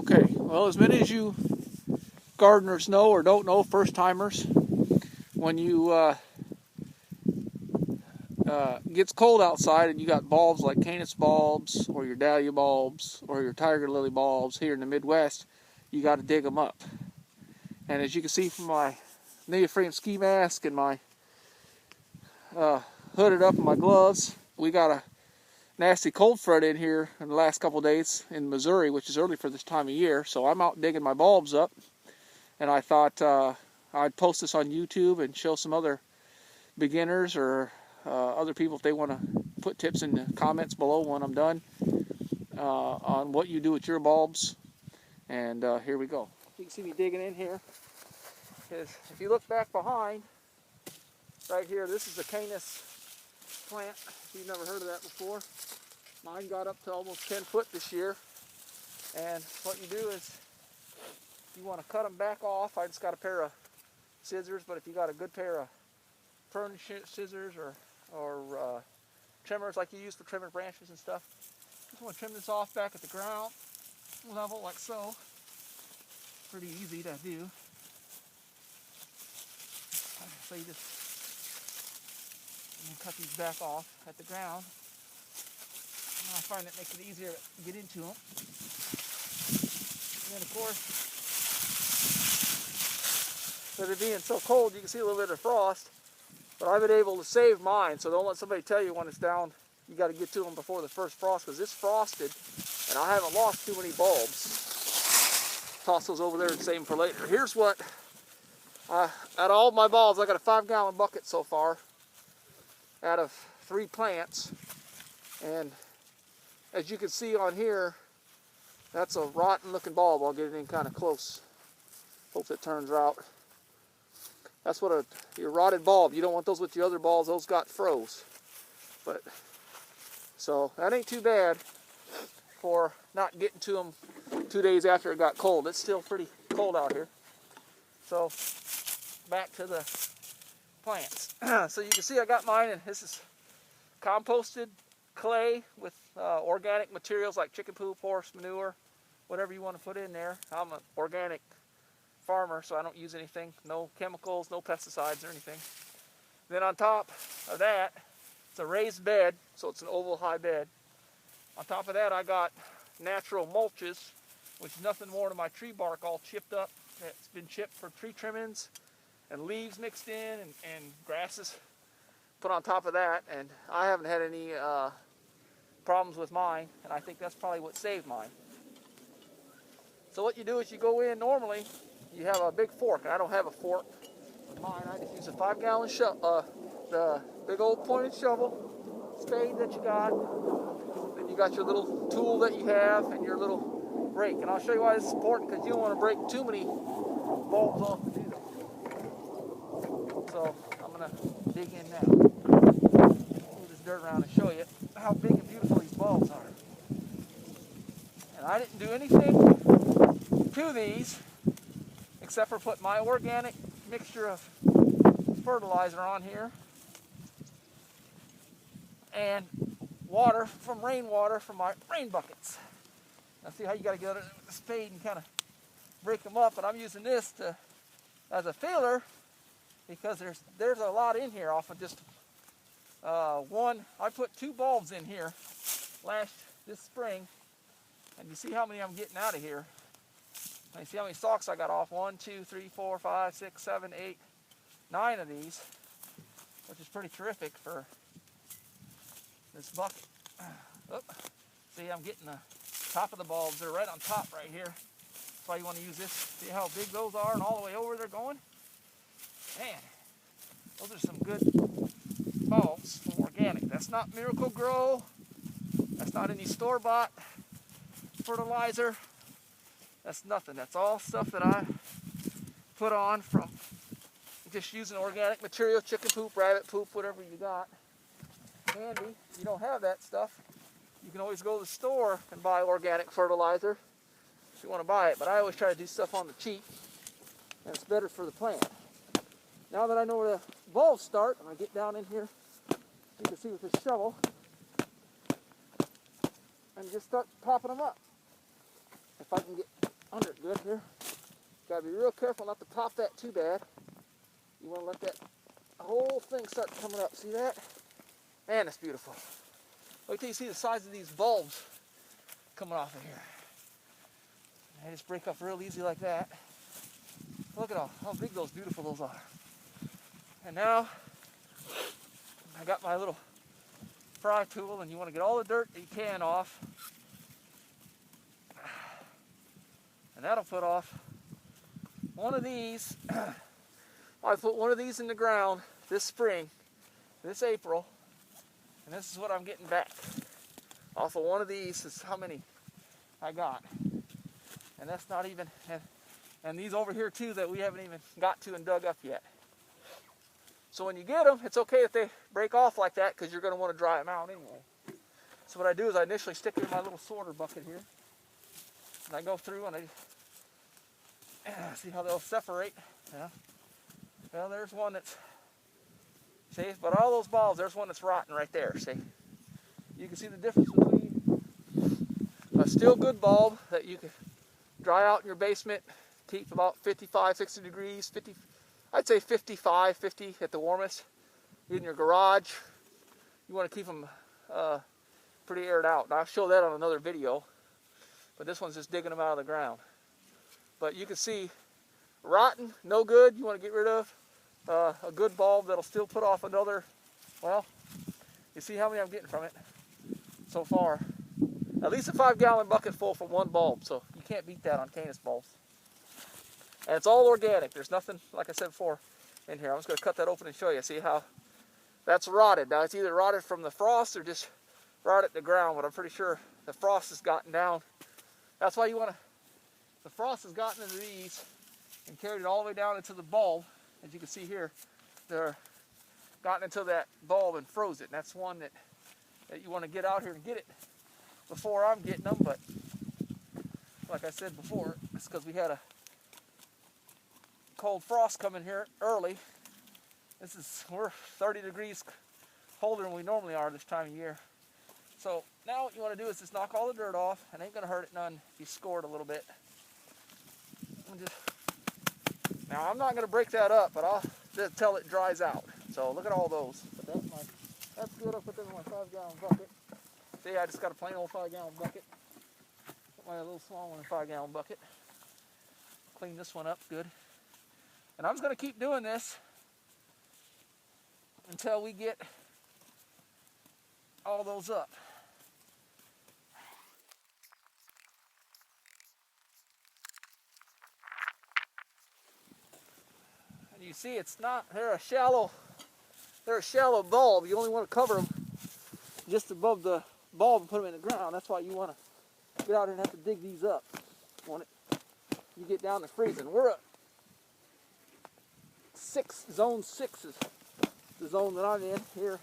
Okay, well, as many as you gardeners know or don't know, first timers, when you gets cold outside and you got bulbs like Canis bulbs or your dahlia bulbs or your tiger lily bulbs here in the Midwest, you got to dig them up. And as you can see from my neoprene ski mask and my hooded up in my gloves, we got a nasty cold front in here in the last couple of days in Missouri, which is early for this time of year. So I'm out digging my bulbs up, and I thought I'd post this on YouTube and show some other beginners or other people if they want to put tips in the comments below when I'm done on what you do with your bulbs. And here we go. You can see me digging in here. If you look back behind, right here, this is a Canis plant. If you've never heard of that before. Mine got up to almost 10 foot this year. And what you do is you want to cut them back off. I just got a pair of scissors, but if you got a good pair of prune scissors or trimmers like you use for trimming branches and stuff, just want to trim this off back at the ground level like so. Pretty easy to do. So you just cut these back off at the ground. And I find that makes it easier to get into them. And then of course, with it being so cold, you can see a little bit of frost. But I've been able to save mine, so don't let somebody tell you when it's down, you got to get to them before the first frost, because it's frosted, and I haven't lost too many bulbs. Toss those over there and save them for later. Here's what, out of all my bulbs, I got a 5-gallon bucket so far, out of 3 plants, and as you can see on here, that's a rotten looking bulb. I'll get it in kind of close. Hope it turns out. That's what your rotted bulb. You don't want those with your other bulbs. Those got froze. But so that ain't too bad for not getting to them 2 days after it got cold. It's still pretty cold out here. So back to the plants. So you can see I got mine, and this is composted clay with organic materials like chicken poop, horse manure, whatever you want to put in there. I'm an organic farmer, so I don't use anything, no chemicals, no pesticides or anything. Then on top of that, it's a raised bed, so it's an oval high bed. On top of that, I got natural mulches, which is nothing more than my tree bark all chipped up. It's been chipped for tree trimmings and leaves mixed in and grasses put on top of that, and I haven't had any problems with mine, and I think that's probably what saved mine. So what you do is you go in normally, you have a big fork. I don't have a fork with mine. I just use a 5-gallon the big old pointed shovel, spade that you got. Then you got your little tool that you have and your little rake. And I'll show you why this is important, because you don't want to break too many bulbs off to do that. So I'm going to dig in now. Move this dirt around and show you how big and beautiful these bulbs are. And I didn't do anything to these except for put my organic mixture of fertilizer on here and water from rainwater from my rain buckets. Now see how you got to get it with the spade and kind of break them up, but I'm using this as a filler because there's a lot in here off of just one. I put 2 bulbs in here this spring, and you see how many I'm getting out of here. You see how many stalks I got off? 1, 2, 3, 4, 5, 6, 7, 8, 9 of these, which is pretty terrific for this bucket. See, I'm getting the top of the bulbs. They're right on top right here. That's why you want to use this. See how big those are and all the way over they're going? Man, those are some good bulbs from organic. That's not Miracle-Gro. That's not any store-bought fertilizer. That's nothing. That's all stuff that I put on from just using organic material, chicken poop, rabbit poop, whatever you got handy. If you don't have that stuff, you can always go to the store and buy organic fertilizer if you want to buy it. But I always try to do stuff on the cheap, and it's better for the plant. Now that I know where the bulbs start, I'm going to get down in here, you can see with this shovel, and just start popping them up. If I can get under it good here. Gotta be real careful not to pop that too bad. You want to let that whole thing start coming up. See that? Man, it's beautiful. Wait till you see the size of these bulbs coming off of here. They just break up real easy like that. Look at how big those beautiful those are. And now I got my little pry tool, and you want to get all the dirt that you can off. And that'll put off one of these. I put one of these in the ground this spring, this April, and this is what I'm getting back. Off of one of these is how many I got. And that's not even, and these over here too that we haven't even got to and dug up yet. So when you get them, it's okay if they break off like that, because you're going to want to dry them out anyway. So what I do is I initially stick it in my little sorter bucket here. And I go through and I see how they'll separate. Yeah. Well, there's one that's, see, but all those bulbs, there's one that's rotten right there, see. You can see the difference between a still good bulb that you can dry out in your basement, keep about 55, 60 degrees, 50, I'd say 55, 50 at the warmest. In your garage, you want to keep them pretty aired out. Now, I'll show that on another video, but this one's just digging them out of the ground. But you can see, rotten, no good, you want to get rid of. A good bulb that'll still put off another, well, you see how many I'm getting from it so far. At least a 5-gallon bucket full from one bulb, so you can't beat that on Canis bulbs. And it's all organic. There's nothing, like I said before, in here. I'm just going to cut that open and show you. See how that's rotted. Now, it's either rotted from the frost or just rotted the ground, but I'm pretty sure the frost has gotten down. That's why you want to, the frost has gotten into these and carried it all the way down into the bulb. As you can see here, they're gotten into that bulb and froze it. And that's one that you want to get out here and get it before I'm getting them. But like I said before, it's because we had a cold frost coming here early. We're 30 degrees colder than we normally are this time of year. So now what you want to do is just knock all the dirt off. It ain't going to hurt it none if you score it a little bit. Now I'm not going to break that up, but I'll just till it dries out. So look at all those. But that's good. I'll put that in my 5-gallon bucket. See, I just got a plain old 5-gallon bucket. Put my little small one in a 5-gallon bucket. Clean this one up good. And I'm just going to keep doing this until we get all those up. And you see, they're a shallow bulb. You only want to cover them just above the bulb and put them in the ground. That's why you want to get out here and have to dig these up when you get down to freezing. We're at zone 6 is the zone that I'm in here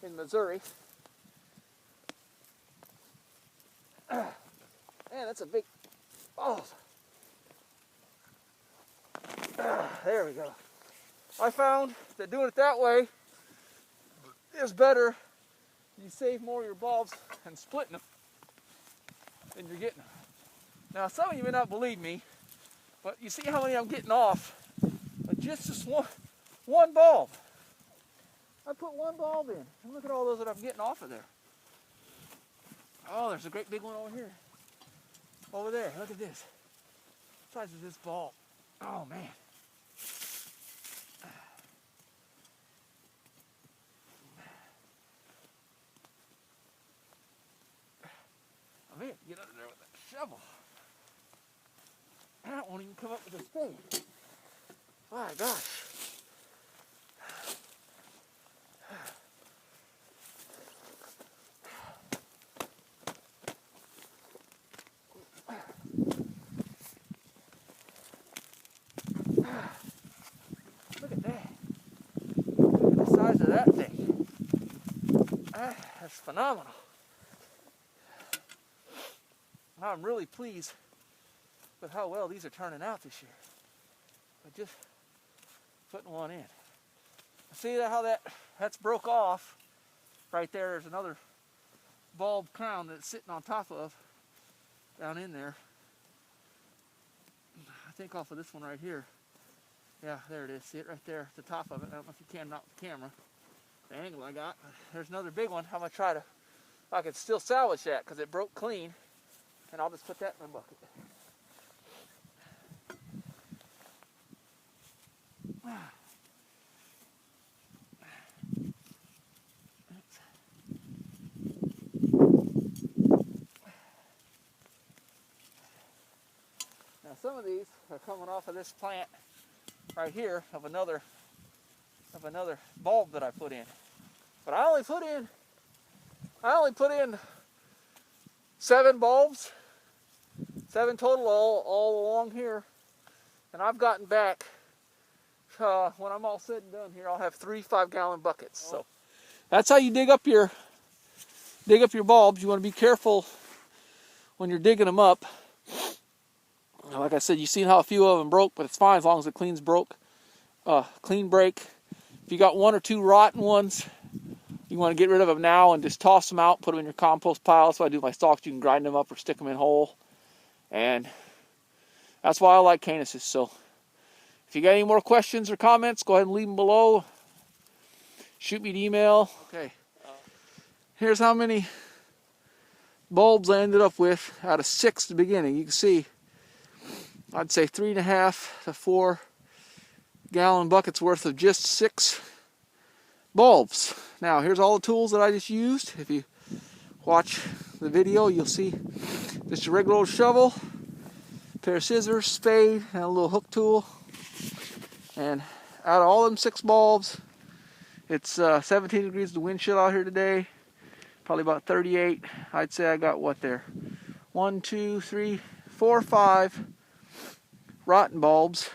in Missouri. Man, that's a big, oh. There we go. I found that doing it that way is better. You save more of your bulbs and splitting them than you're getting them. Now, some of you may not believe me, but you see how many I'm getting off with just this one bulb. I put one bulb in, and look at all those that I'm getting off of there. Oh, there's a great big one over here. Over there, look at this. The size of this bulb. Oh, man. I'm here. Get under there with that shovel. That won't even come up with a spade. My gosh. Look at that. Look at the size of that thing. That's phenomenal. I'm really pleased with how well these are turning out this year. But just putting one in. See how that's broke off? Right there, there's another bulb crown that's sitting on top of down in there. think off of this one right here. Yeah, there it is. See it right there at the top of it. I don't know if you can, not with the camera. The angle I got. There's another big one. I'm going to try to, if I can still salvage that because it broke clean. And I'll just put that in my bucket. Now some of these are coming off of this plant right here of another bulb that I put in. But I only put in 7 bulbs, 7 total all along here, and I've gotten back. When I'm all said and done here, I'll have 3 5-gallon buckets. So that's how you dig up your bulbs. You want to be careful when you're digging them up. Like I said, you've seen how a few of them broke, but it's fine as long as the clean break. If you got 1 or 2 rotten ones, you want to get rid of them now and just toss them out, put them in your compost pile. That's why I do my stalks. You can grind them up or stick them in whole. And that's why I like Canuses. So if you got any more questions or comments, go ahead and leave them below. Shoot me an email. Okay. Here's how many bulbs I ended up with out of 6 at the beginning. You can see, I'd say 3.5 to 4 gallon buckets worth of just 6 bulbs. Now here's all the tools that I just used. If you watch the video, you'll see just a regular old shovel, a pair of scissors, spade, and a little hook tool. And out of all them 6 bulbs, it's 17 degrees the wind chill out here today. Probably about 38. I'd say I got what there? 1, 2, 3, 4, 5 rotten bulbs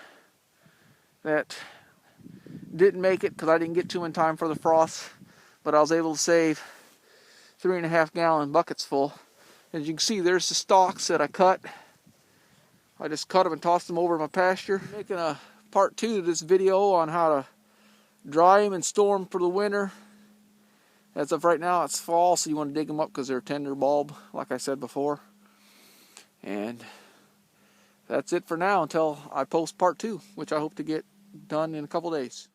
that didn't make it because I didn't get to them in time for the frost. But I was able to save 3.5 gallon buckets full. As you can see, there's the stalks that I cut. I just cut them and tossed them over my pasture. I'm making a part 2 of this video on how to dry them and store them for the winter. As of right now, it's fall, so you want to dig them up because they're a tender bulb, like I said before. And that's it for now until I post part 2, which I hope to get done in a couple days.